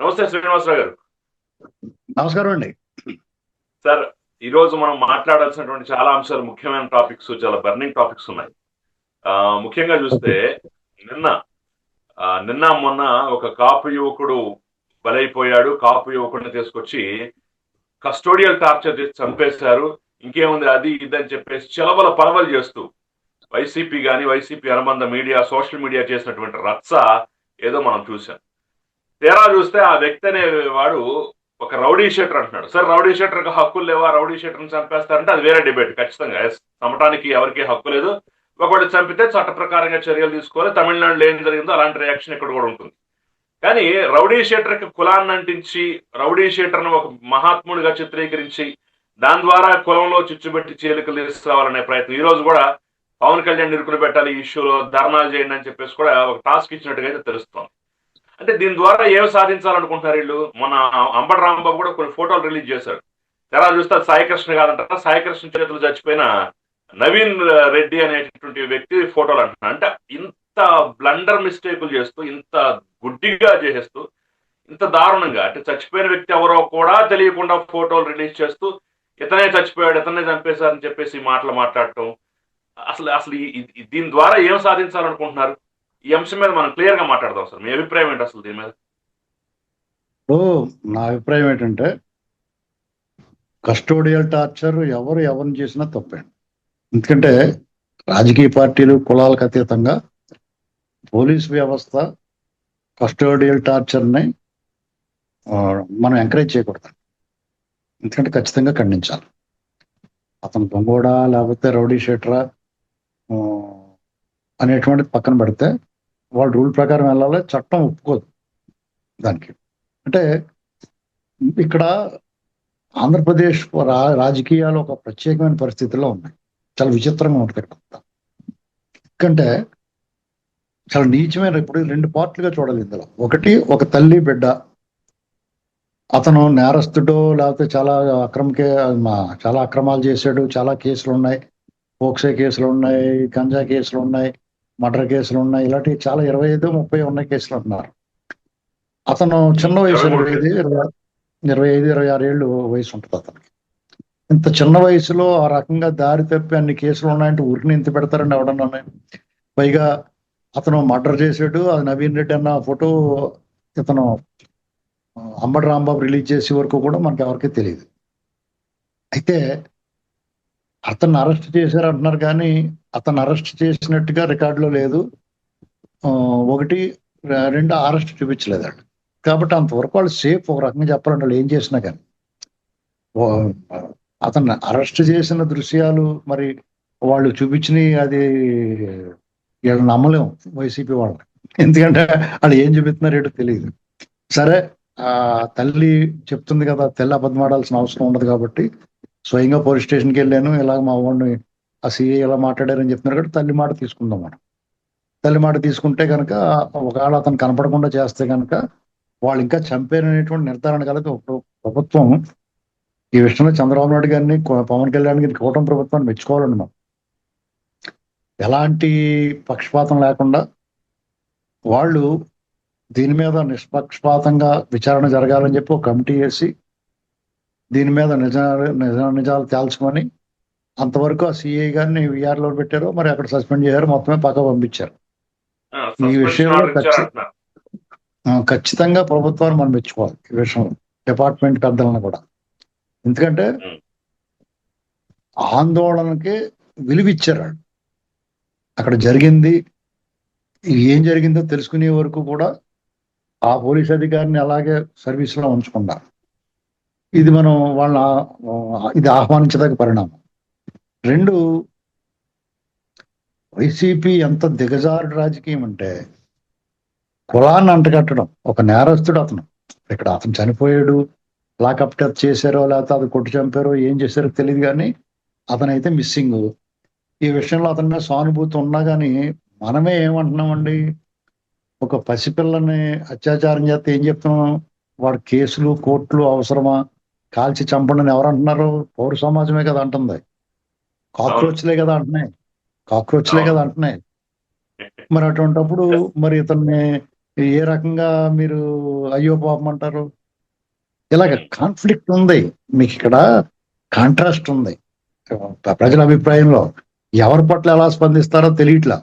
నమస్తే శ్రీనివాసరావు గారు. నమస్కారం అండి. సార్, ఈ రోజు మనం మాట్లాడాల్సినటువంటి చాలా అంశాలు, ముఖ్యమైన టాపిక్స్, చాలా బర్నింగ్ టాపిక్స్ ఉన్నాయి. ముఖ్యంగా చూస్తే ఓకే. నిన్న నిన్న మొన్న ఒక కాపు యువకుడు బలైపోయాడు. కాపు యువకుడిని తీసుకొచ్చి కస్టోడియల్ టార్చర్ చేసి చంపేశారు. ఇంకేముంది అది ఇదని చెప్పేసి చిలవల పలవలు చేస్తూ వైసీపీ గాని, వైసీపీ అనుబంధ మీడియా, సోషల్ మీడియా చేసినటువంటి రచ్చ ఏదో మనం చూసాం. తీరా చూస్తే ఆ వ్యక్తి అనే వాడు ఒక రౌడీ షీటర్ అంటున్నాడు. సార్, రౌడీ షీటర్కి హక్కులు లేవా? రౌడీ షీటర్ని చంపేస్తారంటే అది వేరే డిబేట్. ఖచ్చితంగా చంపడానికి ఎవరికి హక్కు లేదు. ఒకటి చంపితే చట్ట ప్రకారంగా చర్యలు తీసుకోవాలి. తమిళనాడులో ఏం జరిగిందో అలాంటి రియాక్షన్ ఇక్కడ కూడా ఉంటుంది. కానీ రౌడీ షీటర్కి కులాన్ని అంటించి, రౌడీ షీటర్ను ఒక మహాత్ముడిగా చిత్రీకరించి దాని ద్వారా కులంలో చిచ్చుబెట్టి చీలికలు తీసుకురావాలనే ప్రయత్నం ఈ రోజు కూడా పవన్ కళ్యాణ్ నిరుకులు పెట్టాలి, ఈ ఇష్యూలో ధర్నాలు చేయండి అని చెప్పేసి కూడా ఒక టాస్క్ ఇచ్చినట్టుగా అయితే తెలుస్తోంది. అంటే దీని ద్వారా ఏం సాధించాలనుకుంటున్నారు వీళ్ళు? మన అంబటి రాంబాబు కూడా కొన్ని ఫోటోలు రిలీజ్ చేశాడు. తెరా చూస్తే సాయికృష్ణ కాదంటారా, సాయికృష్ణ చేతులు చచ్చిపోయిన నవీన్ రెడ్డి అనేటటువంటి వ్యక్తి ఫోటోలు అంటున్నారు. అంటే ఇంత బ్లండర్ మిస్టేకులు చేస్తూ, ఇంత గుడ్డిగా చేసేస్తూ, ఇంత దారుణంగా, అంటే చచ్చిపోయిన వ్యక్తి ఎవరో కూడా తెలియకుండా ఫోటోలు రిలీజ్ చేస్తూ ఇతనే చచ్చిపోయాడు, ఇతనే చంపేశారని చెప్పేసి మాటలు మాట్లాడటం. అసలు అసలు దీని ద్వారా ఏం సాధించాలనుకుంటున్నారు? ఈ అంశం మీద మనం క్లియర్ గా మాట్లాడదాం సార్. మీ అభిప్రాయం ఏంటి అసలు దీని మీద? నా అభిప్రాయం ఏంటంటే, కస్టోడియల్ టార్చర్ ఎవరిని చేసినా తప్పే. ఎందుకంటే రాజకీయ పార్టీలు, కులాలకు అతీతంగా పోలీస్ వ్యవస్థ కస్టోడియల్ టార్చర్ని మనం ఎంకరేజ్ చేయకూడదు. ఎందుకంటే ఖచ్చితంగా ఖండించాలి. అతను దొంగోడా లేకపోతే రౌడీ షీటరా అనేటువంటిది పక్కన పెడితే, వాళ్ళు రూల్ ప్రకారం వెళ్ళాలి. చట్టం ఒప్పుకోదు దానికి. అంటే ఇక్కడ ఆంధ్రప్రదేశ్ రాజకీయాలు ఒక ప్రత్యేకమైన పరిస్థితిలో ఉన్నాయి. చాలా విచిత్రంగా ఉంటుంది ఇక్కడ. ఎందుకంటే చాలా నీచమైన, ఇప్పుడు రెండు పార్ట్లుగా చూడాలి ఇందులో. ఒకటి, ఒక తల్లి బిడ్డ, అతను నేరస్తుడో లేకపోతే చాలా అక్రమాలు చేశాడు, చాలా కేసులు ఉన్నాయి, పోక్సో కేసులు ఉన్నాయి, గంజా కేసులు ఉన్నాయి, మర్డర్ కేసులు ఉన్నాయి, ఇలాంటివి చాలా 25-30 ఉన్నాయి కేసులు అంటున్నారు. అతను చిన్న వయసు, 25-26 ఏళ్ళు వయసు ఉంటుంది అతనికి. ఇంత చిన్న వయసులో ఆ రకంగా దారి తప్పి అన్ని కేసులు ఉన్నాయంటే ఊరికి ఇంత పెడతారండి ఎవడన్నా? పైగా అతను మర్డర్ చేశాడు. అది నవీన్ రెడ్డి అన్న ఫోటో ఇతను అంబటి రాంబాబు రిలీజ్ చేసే వరకు కూడా మనకి ఎవరికీ తెలియదు. అయితే అతన్ని అరెస్ట్ చేశారు అంటున్నారు, కానీ అతను అరెస్ట్ చేసినట్టుగా రికార్డులో లేదు. ఒకటి, రెండు, అరెస్ట్ చూపించలేదండి. కాబట్టి అంతవరకు వాళ్ళు సేఫ్. ఒక రకంగా చెప్పాలంటే వాళ్ళు ఏం చేసినా కానీ. అతన్ని అరెస్ట్ చేసిన దృశ్యాలు మరి వాళ్ళు చూపించినవి, అది వీళ్ళు నమ్మలేము వైసీపీ వాళ్ళని. ఎందుకంటే వాళ్ళు ఏం చూపిస్తున్నారు ఏంటో తెలియదు. సరే, ఆ తల్లి చెప్తుంది కదా, తెల్ల అబద్ధం ఆడాల్సిన అవసరం ఉండదు కాబట్టి స్వయంగా పోలీస్ స్టేషన్కి వెళ్ళాను, ఇలాగ మా వాడిని ఆ సిఐ ఇలా మాట్లాడారని చెప్తున్నారు కాబట్టి తల్లి మాట తీసుకుందాం మనం. తల్లి మాట తీసుకుంటే కనుక, ఒకవేళ అతను కనపడకుండా చేస్తే కనుక వాళ్ళు ఇంకా చంపారనేటువంటి నిర్ధారణ కలిగి ప్రభుత్వం ఈ విషయంలో చంద్రబాబు నాయుడు గారిని, పవన్ కళ్యాణ్ గారిని, కూటమి ప్రభుత్వాన్ని మెచ్చుకోవాలండి మనం. ఎలాంటి పక్షపాతం లేకుండా వాళ్ళు దీని మీద నిష్పక్షపాతంగా విచారణ జరగాలని చెప్పి ఒక కమిటీ వేసి దీని మీద నిజాలు తేల్చుకొని, అంతవరకు ఆ సిఐ గారిని విఆర్లో పెట్టారో మరి అక్కడ సస్పెండ్ చేశారు, మొత్తమే పక్క పంపించారు. ఈ విషయంలో ఖచ్చితంగా ప్రభుత్వాన్ని మనం మెచ్చుకోవాలి. ఈ విషయంలో డిపార్ట్మెంట్ పెద్దలను కూడా. ఎందుకంటే ఆందోళనకి విలువిచ్చారు. అక్కడ జరిగింది ఏం జరిగిందో తెలుసుకునే వరకు కూడా ఆ పోలీస్ అధికారిని అలాగే సర్వీస్లో ఉంచుకున్నారు. ఇది మనం ఇది ఆహ్వానించదగ్గ పరిణామం. రెండు, వైసీపీ ఎంత దిగజారుడు రాజకీయం అంటే, కులాన్ని అంటగట్టడం. ఒక నేరస్తుడు అతను, ఇక్కడ అతను చనిపోయాడు, లాకప్ డెత్ చేశారో లేకపోతే అది కొట్టి చంపారో ఏం చేశారో తెలియదు, కానీ అతనైతే మిస్సింగ్. ఈ విషయంలో అతని మీద సానుభూతి ఉన్నా కానీ మనమే ఏమంటున్నామండి, ఒక పసిపిల్లని అత్యాచారం చేస్తే ఏం చెప్తున్నాం? వాడు కేసులు, కోర్టులు అవసరమా? కాల్చి చంపండి ఎవరు అంటున్నారు? పౌర సమాజమే కదా అంటుంది. కాక్రోచ్లే కదా అంటున్నాయి. మరి అటువంటిప్పుడు మరి ఇతన్ని ఏ రకంగా మీరు అయ్యో పాపం అంటారు? ఇలాగ ఉమ్, కాన్ఫ్లిక్ట్ ఉంది మీకు ఇక్కడ, కాంట్రాస్ట్ ఉంది ప్రజల అభిప్రాయంలో. ఎవరి పట్ల ఎలా స్పందిస్తారో తెలియట్లా.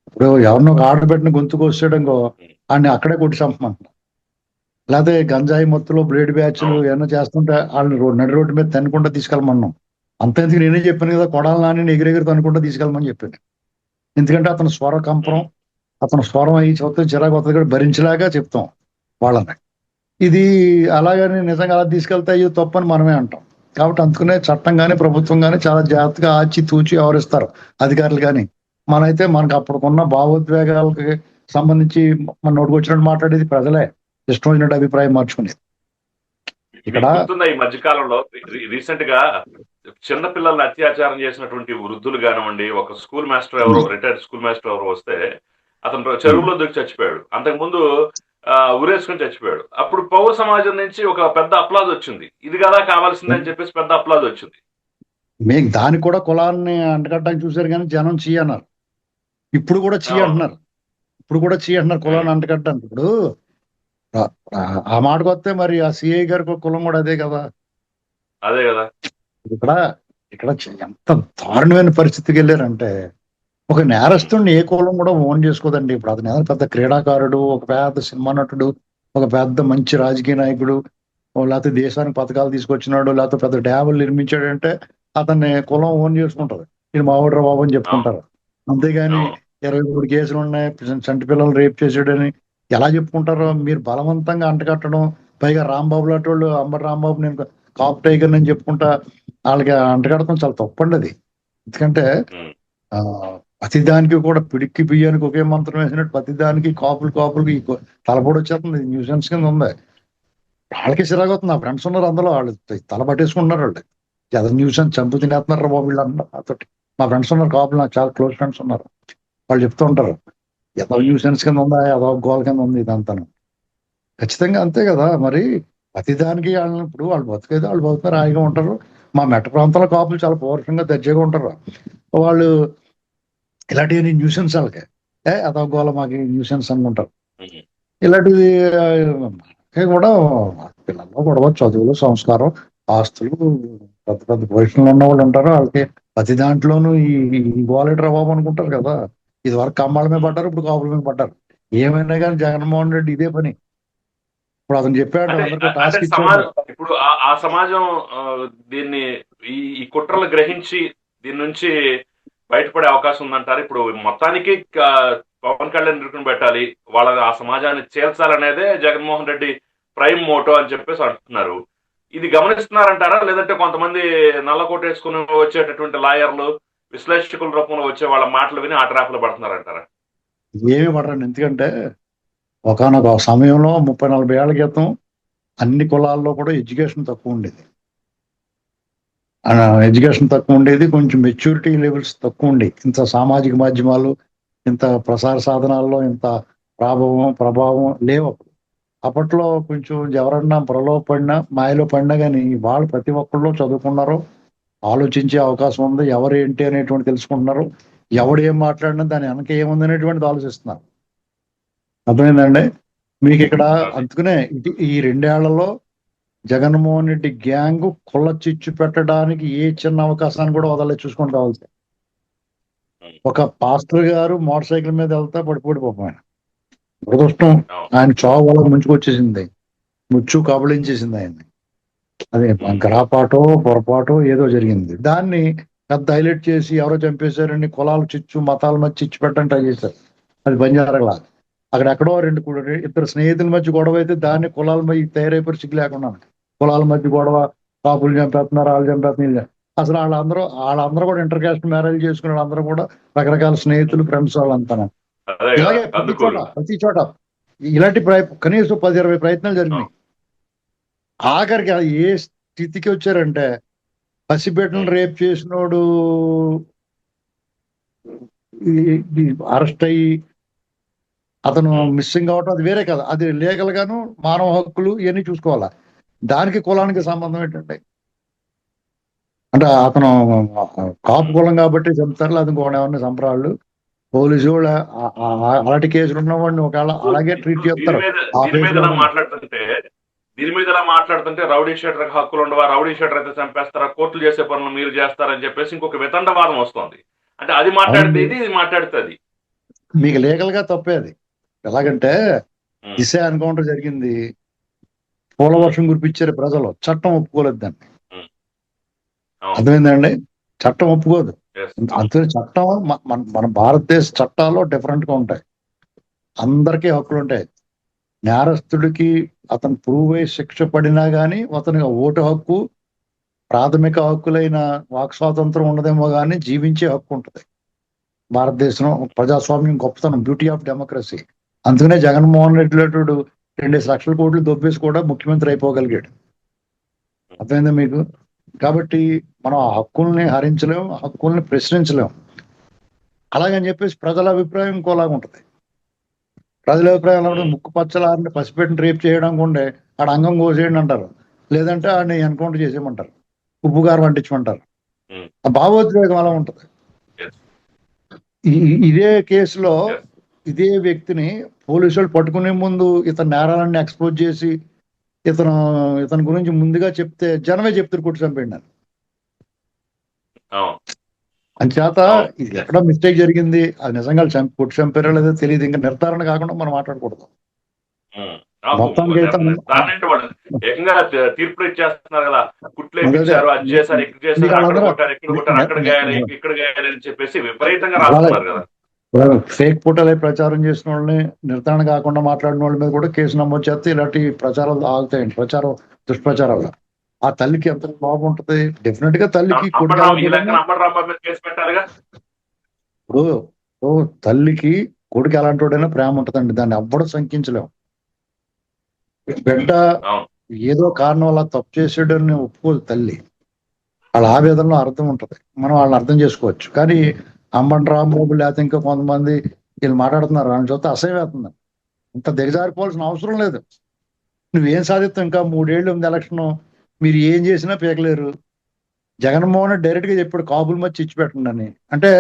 ఇప్పుడు ఎవరినో ఒక ఆడబిడ్డని గొంతు కోసాడనుకో, ఉమ్, ఆడిని అక్కడే కొట్టి చంపమంటున్నారు. లేకపోతే గంజాయి మత్తులో బ్లేడ్ బ్యాచ్లు అవును. ఏమైనా చేస్తుంటే వాళ్ళని నడి రోడ్డు మీద తనకుండా తీసుకెళ్ళమన్నాం. అంతేందుకు నేనే చెప్పాను కదా, కొడాలి నాని ఎగిరెగిరి తనకుండా తీసుకెళ్ళమని చెప్పాను. ఎందుకంటే అతను స్వర కంపరం, ఉమ్, అతను స్వరం అయ్యి చూస్తే చిరాకు వస్తుంది కూడా భరించలేక చెప్తాం వాళ్ళని. ఇది అలాగని నిజంగా అలా తీసుకెళ్తే అయ్యో తప్పని మనమే అంటాం. కాబట్టి అందుకనే చట్టం కానీ ప్రభుత్వం కానీ చాలా జాగ్రత్తగా ఆచి తూచి వ్యవహరిస్తారు అధికారులు కానీ. మనైతే మనకు అప్పటికున్న భావోద్వేగాలకి సంబంధించి మన నోటికి వచ్చినట్టు మాట్లాడేది ప్రజలే, ఇష్టం వచ్చినట్టు అభిప్రాయం మార్చుకునేది ఇక్కడ. మీకు గుర్తుందా ఈ మధ్య కాలంలో రీసెంట్ గా చిన్న పిల్లల్ని అత్యాచారం చేసినటువంటి వృద్ధులు కానివ్వండి, ఒక స్కూల్ మాస్టర్ ఎవరో, రిటైర్డ్ స్కూల్ మాస్టర్ ఎవరో వస్తే అతను చెరువులో దిగి చచ్చిపోయాడు. అంతకుముందు ఉరేసుకొని చచ్చిపోయాడు. అప్పుడు పౌర సమాజం నుంచి ఒక పెద్ద అప్లాజ్ వచ్చింది. ఇది కదా కావాల్సిందని చెప్పేసి పెద్ద అప్లాజ్ వచ్చింది. మీకు దానికి కూడా కులాన్ని అంటగట్టడానికి చూశారు కానీ జనం చీ అన్నారు. ఇప్పుడు కూడా చీ అవును. అంటున్నారు. ఇప్పుడు కూడా చీ అంటున్నారు కులాన్ని అంటగట్టడానికి. ఇప్పుడు ఆ మాటకు వస్తే మరి ఆ సిఐ గారికి ఒక కులం కూడా అదే కదా. అదే కదా. ఇక్కడ ఇక్కడ ఎంత దారుణమైన పరిస్థితికి వెళ్ళారంటే, ఒక నేరస్తుడిని ఏ కులం కూడా ఓన్ చేసుకోదండి. ఇప్పుడు అతను ఏదైనా పెద్ద క్రీడాకారుడు, ఒక పెద్ద సినిమా నటుడు, ఒక పెద్ద మంచి రాజకీయ నాయకుడు, లేకపోతే దేశానికి పథకాలు తీసుకొచ్చినాడు, లేకపోతే పెద్ద డ్యాములు నిర్మించాడంటే అతన్ని కులం ఓన్ చేసుకుంటది. ఇది మావాడు బాబు అని అవును. చెప్పుకుంటారు. అంతేగాని అవును. 23 కేసులు ఉన్నాయి, చంటి పిల్లలు రేప్ చేసాడని ఎలా చెప్పుకుంటారో. మీరు బలవంతంగా అంటకట్టడం, పైగా రాంబాబు లాంటి వాళ్ళు, అంబటి రాంబాబు నేను కాప్ టైగర్ అని చెప్పుకుంటా వాళ్ళకి అంటగడతాం చాలా తప్పండి అది. ఎందుకంటే ఉమ్, ఆ ప్రతిదానికి కూడా పిడిక్కి బియ్యానికి ఒకే మంత్రం వేసినట్టు ప్రతిదానికి కాపులకి తలపొడి వచ్చేస్తుంది. న్యూసెన్స్ కింద ఉంది. వాళ్ళకి సిరాగవుతుంది. నా ఫ్రెండ్స్ ఉన్నారు అందులో, వాళ్ళు తల పట్టేసుకుంటున్నారు. వాళ్ళు ఏదో న్యూసెన్స్ చంపు తినేస్తున్నారు బాబు వీళ్ళు అన్నారు నాతోటి. మా ఫ్రెండ్స్ ఉన్నారు కాపులు, నాకు చాలా క్లోజ్ ఫ్రెండ్స్ ఉన్నారు. వాళ్ళు చెప్తూ ఉంటారు ఏదో ఉమ్. న్యూసెన్స్ కింద ఉందా, ఏదో గోల్ కింద ఉంది ఇదంతాను. ఖచ్చితంగా అంతే కదా మరి. ప్రతిదానికి వాళ్ళని ఇప్పుడు వాళ్ళు బతికేది వాళ్ళు బతుకుతారు, హాయిగా ఉంటారు. మా మెట్ట ప్రాంతాల కాపులు చాలా పౌరుషంగా దర్జాగా ఉంటారు. వాళ్ళు ఇలాంటివి న్యూసెన్స్ వాళ్ళకి అదో గోల మాకు న్యూసెన్స్ అనుకుంటారు. ఉమ్. ఇలాంటివి మనకి కూడా పిల్లల్లో గొడవ, చదువులు, సంస్కారం, ఆస్తులు, పెద్ద పెద్ద పొజిషన్లు ఉన్న వాళ్ళు ఉంటారు. వాళ్ళకి ప్రతి దాంట్లోనూ ఈ గోలెటర్ బాబు అనుకుంటారు కదా. ఇది వరకు కమ్మాళ్ళ మీద పడ్డారు, ఇప్పుడు కాపుల మీద పడ్డారు. ఏమైనా కానీ జగన్మోహన్ రెడ్డి ఇదే పని. ఇప్పుడు అతను చెప్పాడు అంటే అందరికీ అంటే టాస్క్ ఇచ్చాడు. సమాజం ఇప్పుడు ఆ సమాజం దీన్ని ఈ కుట్రలు గ్రహించి దీని నుంచి బయటపడే అవకాశం ఉందంటారు. ఇప్పుడు మొత్తానికి పవన్ కళ్యాణ్ నిరుకుని పెట్టాలి, వాళ్ళ ఆ సమాజాన్ని చేల్చాలనేదే జగన్మోహన్ రెడ్డి ప్రైమ్ మోటో అని చెప్పేసి అంటున్నారు. ఇది గమనిస్తున్నారంటారా, లేదంటే కొంతమంది నల్ల కోటేసుకుని వచ్చేటటువంటి లాయర్లు, విశ్లేషకుల రూపంలో వచ్చే వాళ్ళ మాటలు విని ఆ ట్రాప్ లో పడుతున్నారంటారా? ఏమీ పడరండి. ఎందుకంటే ఒకానొక సమయంలో 30-40 ఏళ్ల క్రితం అన్ని కులాల్లో కూడా ఎడ్యుకేషన్ తక్కువ ఉండేది. ఎడ్యుకేషన్ తక్కువ ఉండేది, కొంచెం మెచ్యూరిటీ లెవెల్స్ తక్కువ ఉండేవి. ఇంత సామాజిక మాధ్యమాలు, ఇంత ప్రసార సాధనాల్లో ఇంత ప్రభావం లేవు అప్పుడు. అప్పట్లో కొంచెం ఎవరన్నా ప్రలోభపడినా, మాయలో పడినా కానీ వాళ్ళు ప్రతి ఒక్కళ్ళు చదువుకున్నారు, ఆలోచించే అవకాశం ఉంది, ఎవరు ఏంటి అనేటువంటి తెలుసుకుంటున్నారు, ఎవడు ఏం మాట్లాడినా దాని వెనక ఏముంది అనేటువంటిది ఆలోచిస్తున్నారు. అర్థమైందండి మీకు ఇక్కడ. అది. అందుకనే ఈ 2 ఏళ్లలో జగన్మోహన్ రెడ్డి గ్యాంగ్ కుల చిచ్చు పెట్టడానికి ఏ చిన్న అవకాశాన్ని కూడా వదలలేదు. చూసుకొని రావాల్సి. ఉమ్, ఒక పాస్టర్ గారు మోటార్ సైకిల్ మీద వెళ్తా పడిపోయిపోయాం. ఆయన దురదృష్టం, అవును. ఆయన చావు వల్ల ముంచుకొచ్చేసింది, ముచ్చు కబళించేసింది ఆయన్ని. అదే ఉమ్, గ్రాపాటో పొరపాటో ఏదో జరిగింది. దాన్ని పెద్ద హైలైట్ చేసి ఎవరో చంపేశారని కులాలు చిచ్చు, మతాల మధ్య చిచ్చు పెట్టడానికి ట్రై చేశారు. అది పని జరగలా. అక్కడెక్కడో ఇద్దరు స్నేహితుల మధ్య గొడవ అయితే దాన్ని కులాల మధ్య తయారైపోయి సిగ్గు లేకుండా. కులాల మధ్య గొడవ, కాపులు చంపేస్తున్నారు, వాళ్ళు చంపేస్తున్నారు. అసలు వాళ్ళందరూ కూడా ఇంటర్ కాస్ట్ మ్యారేజ్ చేసుకున్న వాళ్ళందరూ కూడా రకరకాల స్నేహితులు, ఫ్రెండ్స్ వాళ్ళంతా. అదే కదా, ఇలాగే కందుకూరు. ప్రతి చోట ఇలాంటి కనీసం 10-20 ప్రయత్నాలు జరిగినాయి. అవును. ఆఖరికి ఏ స్థితికి వచ్చారంటే, పసిబిడ్డను ఉమ్, రేప్ చేసినోడు అరెస్ట్ అయ్యి అతను ఉమ్, మిస్సింగ్ అవటం అది వేరే కదా. అది లీగల్ గాను మానవ హక్కులు ఇవన్నీ చూసుకోవాలా. దానికి కులానికి సంబంధం ఏంటంటే, అంటే అతను కాపు ఉమ్, కులం కాబట్టి చంపుతారు, లేదా ఇంకోటి ఏమన్నా చంపరాళ్ళు. పోలీసు వాళ్ళు అలాంటి కేసులు ఉన్నవాడిని ఒకవేళ అలాగే ట్రీట్ ఇప్పుడు చేస్తారు ఆ దీని మీద కేసులో. ఇలా మాట్లాడుతుంటే రౌడీ షీటర్ హక్కులు ఉండవా, రౌడీ షీటర్ అయితే చంపేస్తారా, కోర్టులు చేసే పనులు మీరు చేస్తారని చెప్పేసి ఇంకొక వితండవాదం వస్తుంది. అంటే అది మాట్లాడితే అవునండి. ఇది మాట్లాడితే అది. మీకు లీగల్ గా తప్పేది. ఎలాగంటే ఉమ్, దిశ ఎన్కౌంటర్ జరిగింది, పూల వర్షం కురిపించారు ప్రజలు, చట్టం ఒప్పుకోలేదు దాన్ని. ఉమ్, అవును, అర్థమైందండి? చట్టం ఒప్పుకోదు. yes, అంతే చట్టం మన భారతదేశ చట్టాలు డిఫరెంట్ గా ఉంటాయి. అందరికీ హక్కులు ఉంటాయి. నేరస్తుడికి అతను ప్రూవ్ అయి శిక్ష పడినా గానీ అతనికి ఓటు హక్కు, ప్రాథమిక హక్కులైన వాక్ స్వాతంత్రం ఉండదేమో కానీ జీవించే హక్కు ఉంటుంది. భారతదేశం ప్రజాస్వామ్యం గొప్పతనం, బ్యూటీ ఆఫ్ డెమోక్రసీ. అందుకనే జగన్మోహన్ రెడ్డి లాంటి 2 లక్షల కోట్లు దొబ్బేసి కూడా ముఖ్యమంత్రి అయిపోగలిగాడు. అర్థమైందా మీకు? కాబట్టి మనం ఆ హక్కుల్ని హరించలేం, హక్కుల్ని ప్రశ్నించలేం. అలాగని చెప్పేసి ప్రజల అభిప్రాయం ఇంకోలాగా ఉంటుంది. ప్రజల అభిప్రాయం ఎలా ముక్కు పచ్చలారిని పసిపెట్టిన రేపు చేయడానికి ఉండే ఆడ అంగం కోసేయండి అంటారు, లేదంటే ఆడిని ఎన్కౌంటర్ చేసేయమంటారు, ఉప్పు గారు వండించమంటారు. ఆ భావోద్వేగం అలా ఉంటుంది. yes, ఇదే కేసులో yes. ఇదే వ్యక్తిని పోలీసులు పట్టుకునే ముందు ఇతని నేరాలన్నీ ఎక్స్పోజ్ చేసి ఇతని గురించి ముందుగా చెప్తే జనమే చెప్తారు కొట్టి చంపండి అని. అవును, అంచేత అవును, ఇది ఎక్కడో మిస్టేక్ జరిగింది, అది నిజంగా కొట్టి చంపారో లేదో తెలియదు, ఇంకా నిర్ధారణ కాకుండా మనం మాట్లాడకూడదు. మొత్తానికి అయితే దాన్నంటే వాళ్ళు ఏకంగా తీర్పులు ఇచ్చేస్తున్నారు కదా, కుట్లు అదే వేయించారు, అది చేశారు, ఇక్కడ మీకు చేశారు, అక్కడ వాళ్ళందరూ కొట్టారు, ఇక్కడ కొట్టారు, అక్కడ గాయాలి, ఇక్కడ గాయాలి అని చెప్పేసి విపరీతంగా రాస్తున్నారు కదా. ఫేక్ ఫోటోలే ప్రచారం చేసిన వాళ్ళని, నిర్ధారణ కాకుండా మాట్లాడిన వాళ్ళ మీద కూడా కేసు నమోదు చేస్తే ఇలాంటి ప్రచారాలు ఆగుతాయండి. దుష్ప్రచారాలు. ఆ తల్లికి ఎంత బాగుంటది. డెఫినెట్ గా తల్లికి కొడుకు ఈ లెక్కన అంబటరాంబాబు మీద కేసు పెట్టారుగా. ఇప్పుడు తల్లికి కొడుకు ఎలాంటి వాడైనా ప్రేమ ఉంటదండి, దాన్ని ఎవ్వడం శంకించలేం. బిడ్డ అవును, ఏదో కారణం వల్ల తప్పు చేసాడని ఒప్పుకోదు తల్లి. వాళ్ళ ఆవేదనలో అర్థం ఉంటది, మనం వాళ్ళని అర్థం చేసుకోవచ్చు. కానీ అంబటి రాంబాబు లేకపోతే ఇంకా కొంతమంది వీళ్ళు మాట్లాడుతున్నారు అని చూస్తే అసహ్యం వేస్తుంది. ఇంత దిగజారిపోవాల్సిన అవసరం లేదు. నువ్వేం సాధిస్తావు? ఇంకా 3 ఏళ్ళు ఉంది ఎలక్షన్, మీరు ఏం చేసినా పీకలేరు. జగన్మోహన్ రెడ్డి డైరెక్ట్ గా చెప్పాడు కాపుల మధ్య ఇచ్చి పెట్టండి అని. అంటే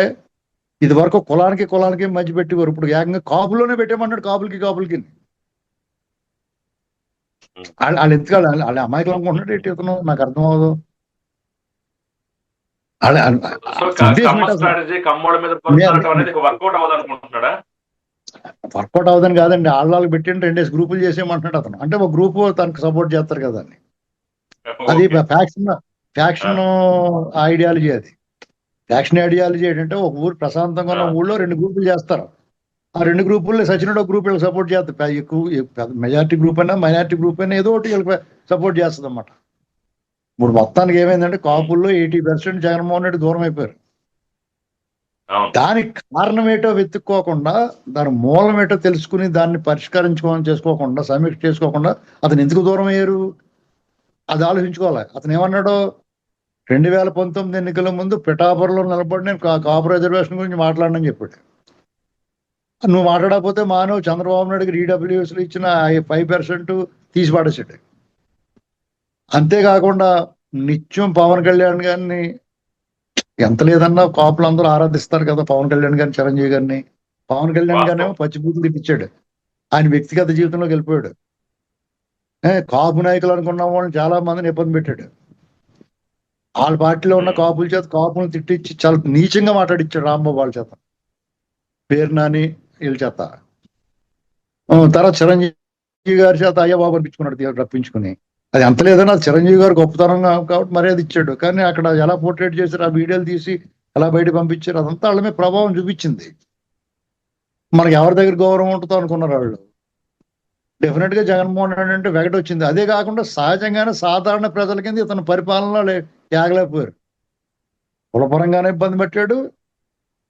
ఇది వరకు కులానికి మధ్య పెట్టేవారు, ఇప్పుడు ఏకంగా కాపులోనే పెట్టేయమన్నాడు. కాపులకి వాళ్ళు ఎందుకు వాళ్ళ అమాయకులు అనుకుంటున్నాడు ఏంటి ఇతను, నాకు అర్థం అవ్వదు. సో ఉద్దేశం కమ్మ ఏంటి అసలు? స్ట్రాటజీ, కమ్మోళ్ళ మీద పడుతుండటం అనేది వర్కౌట్ అవ్వదు అనుకుంటున్నాడా? వర్కౌట్ అవ్వదని కాదండి, ఆళ్ళకి పెట్టిండి 2 గ్రూపులు చేసేయమంటున్నాడు అతను. అంటే ఒక గ్రూప్ తనకు సపోర్ట్ చేస్తారు కదా అని. అది ఫ్యాక్షన్ ఐడియాలజీ. అది ఫ్యాక్షన్ ఐడియాలజీ ఏంటంటే ఒక ఊరు ప్రశాంతంగా ఉన్న ఊళ్ళో 2 గ్రూపులు చేస్తారు. ఆ 2 గ్రూపుల్లో సచినుడు ఒక గ్రూప్ వీళ్ళకి సపోర్ట్ చేస్తారు. ఎక్కువ మెజారిటీ గ్రూప్ అయినా మైనారిటీ గ్రూప్ అయినా ఏదో ఒకటి వీళ్ళకి సపోర్ట్ చేస్తుంది అన్నమాట. ఇప్పుడు మొత్తానికి ఏమైందంటే కాపుల్లో 80% జగన్మోహన్ రెడ్డి దూరం అయిపోయారు. దానికి కారణం ఏంటో వెతుక్కోకుండా, దాని మూలం ఏంటో తెలుసుకుని దాన్ని చేసుకోకుండా, సమీక్ష చేసుకోకుండా అతను ఎందుకు దూరం అయ్యారు అది ఆలోచించుకోవాలి. అతను ఏమన్నాడు, 2019 ఎన్నికల ముందు పిఠాపురంలో నిలబడి నేను కాపు రిజర్వేషన్ గురించి మాట్లాడనని చెప్పాడు. నువ్వు మాట్లాడకపోతే మానవ్ చంద్రబాబు నాయుడుకి ఈడబ్ల్యూఎస్లు ఇచ్చిన 5% తీసి పడేసాడు. అంతేకాకుండా నిత్యం పవన్ కళ్యాణ్ గారిని, ఎంత లేదన్నా కాపులు అందరూ ఆరాధిస్తారు కదా పవన్ కళ్యాణ్ గారిని, చిరంజీవి గారిని. పవన్ కళ్యాణ్ గారిని పచ్చిబూతులు తిప్పించాడు, ఆయన వ్యక్తిగత జీవితంలోకి వెళ్ళిపోయాడు. కాపు నాయకులు అనుకున్న వాళ్ళని చాలా మందిని ఇబ్బంది పెట్టాడు. వాళ్ళ పార్టీలో ఉన్న కాపుల చేత కాపులను తిట్టించి చాలా నీచంగా మాట్లాడిచ్చాడు రాంబాబు వాళ్ళ చేత, పేరు నాని వీళ్ళ చేత. తర్వాత చిరంజీవి గారి చేత అయ్యా బాబు అనిపించుకున్నాడు రప్పించుకుని. అది ఎంత లేదన్నా చిరంజీవి గారు గొప్పతనం కాబట్టి మర్యాద ఇచ్చాడు. కానీ అక్కడ ఎలా పోర్ట్రేట్ చేశారు, ఆ వీడియోలు తీసి ఎలా బయట పంపించారు, అదంతా వాళ్ళ మీద ప్రభావం చూపించింది. మనకి ఎవరి దగ్గర గౌరవం ఉంటుందో అనుకున్నారు వాళ్ళు. డెఫినెట్ గా జగన్మోహన్ రెడ్డి అంటే వెగట వచ్చింది. అదే కాకుండా సహజంగానే సాధారణ ప్రజల కింద ఇతను పరిపాలనలో ఏగలేకపోయారు. కులపరంగానే ఇబ్బంది పెట్టాడు,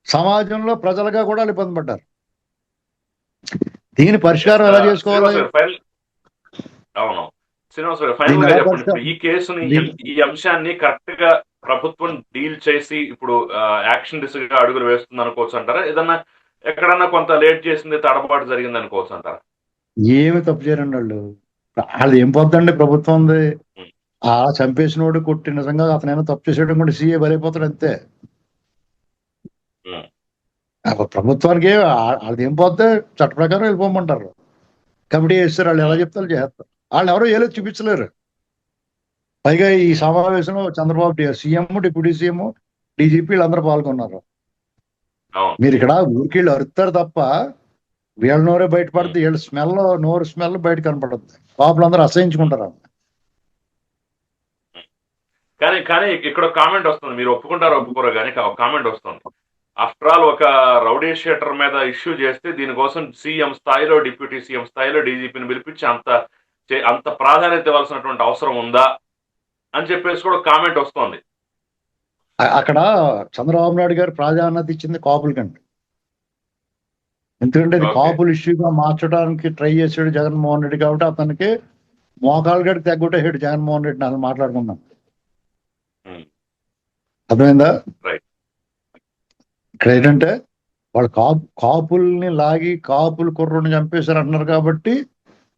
సమాజంలో ప్రజలుగా కూడా ఇబ్బంది పడ్డారు. దీని పరిష్కారం ఎలా చేసుకోవాలి? అవును శ్రీనివాస్ గారు, ఫైనల్ గా చెప్పండి. ఈ కేసుని, ఈ అంశాన్ని కరెక్ట్ గా ప్రభుత్వం డీల్ చేసి ఇప్పుడు యాక్షన్ దిశగా అడుగులు వేస్తుంది అనుకోవచ్చు అంటారా? ఏదన్నా ఎక్కడన్నా కొంత లేట్ చేసింది, తడబాటు జరిగింది అనుకోవచ్చు అంటారా? ఏమి తప్పు చేయరండి వాళ్ళు ఏం పోద్దండి, ప్రభుత్వం ఉంది. ఆ చంపేసినోడు కొట్టి నిజంగా అతనైనా తప్పు చేసేయడం కూడా సీఏ బలైపోతాడు అంతే. ప్రభుత్వానికి అదేం పోతే చట్ట ప్రకారం వెళ్ళిపోమంటారు. కమిటీ వేస్తారు, వాళ్ళు ఎలా చెప్తారు చేస్తారు. వాళ్ళు ఎవరో ఏలో చూపించలేరు. పైగా ఈ సమావేశంలో Chandrababu CM, deputy CM, DGP వీళ్ళందరూ పాల్గొన్నారు. మీరు ఇక్కడ ఊరికి వీళ్ళు అరుస్తారు తప్ప వీళ్ళ నోరే బయటపడుతుంది, వీళ్ళ నోరు స్మెల్ బయట కనపడుతుంది. పాపలందరూ అసహించుకుంటారు. కానీ కానీ ఇక్కడ కామెంట్ వస్తుంది, మీరు ఒప్పుకుంటారో ఒప్పుకోరో కానీ కామెంట్ వస్తుంది. ఆఫ్టర్ ఆల్ ఒక రౌడీ షీటర్ మీద ఇష్యూ చేస్తే దీనికోసం సీఎం స్థాయిలో, డిప్యూటీ సీఎం స్థాయిలో డీజీపీని పిలిపించి అంత ప్రాధాన్యత ఇవ్వాల్సినటువంటి అవసరం ఉందా అని చెప్పేసి కూడా కామెంట్ వస్తుంది. అక్కడ చంద్రబాబు నాయుడు గారు ప్రాధాన్యత ఇచ్చింది కాపులకండి. ఎందుకంటే ఇది కాపుల ఇష్యూగా మార్చడానికి ట్రై చేసాడు జగన్మోహన్ రెడ్డి, కాబట్టి అతనికి మోకాలు గడికి తగ్గొట్టేసాడు జగన్మోహన్ రెడ్డి. అలా మాట్లాడుకున్నాం, అర్థమైందా? ఇక్కడ ఏంటంటే వాళ్ళు కాపుల్ని లాగి కాపులు కుర్రని చంపేశారు అంటున్నారు. కాబట్టి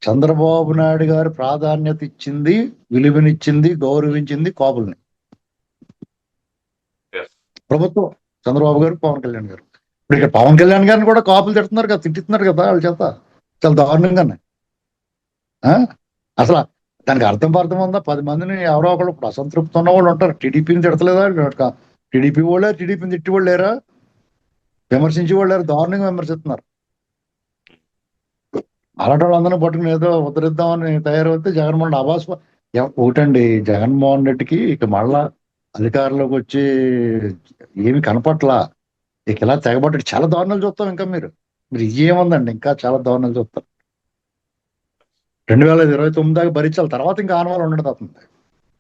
చంద్రబాబు నాయుడు గారు ప్రాధాన్యత ఇచ్చింది, విలువనిచ్చింది, గౌరవించింది కాపుల్ని. ప్రభుత్వం చంద్రబాబు గారు, పవన్ కళ్యాణ్ గారు. ఇప్పుడు ఇక్కడ పవన్ కళ్యాణ్ గారిని కూడా కాపులు తిడుతున్నారు కదా, తిట్టుతున్నారు కదా వాళ్ళ చేత, చాలా దారుణంగానే. అసలు దానికి అర్థం ఉందా? 10 మందిని ఎవరో ఒకళ్ళు ఇప్పుడు అసంతృప్తి ఉన్న వాళ్ళు ఉంటారు. టీడీపీని తిడతలేదా? టీడీపీ వాళ్ళే టీడీపీని తిట్టి వాళ్ళు లేరా? విమర్శించి వాళ్ళు లేరు? దారుణంగా విమర్శిస్తున్నారు. అలాంటి వాళ్ళందరినీ పట్టుకుని ఏదో ఉద్ధరిద్దామని తయారవుతే జగన్మోహన్ ఆవాస్ ఒకటండి. జగన్మోహన్ రెడ్డికి ఇక మళ్ళా అధికారంలోకి వచ్చి ఏమి కనపట్లా. ఇక ఇలా తెగబట్టి చాలా దారుణాలు చూస్తాం. ఇంకా మీరు ఏముందండి, ఇంకా చాలా దారుణాలు చూస్తారు. 2029 దాకా భరించాలి. తర్వాత ఇంకా ఆనవాళ్ళు ఉండదు అతను,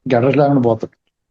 ఇంకా అడ్రస్ లేకుండా పోతాడు.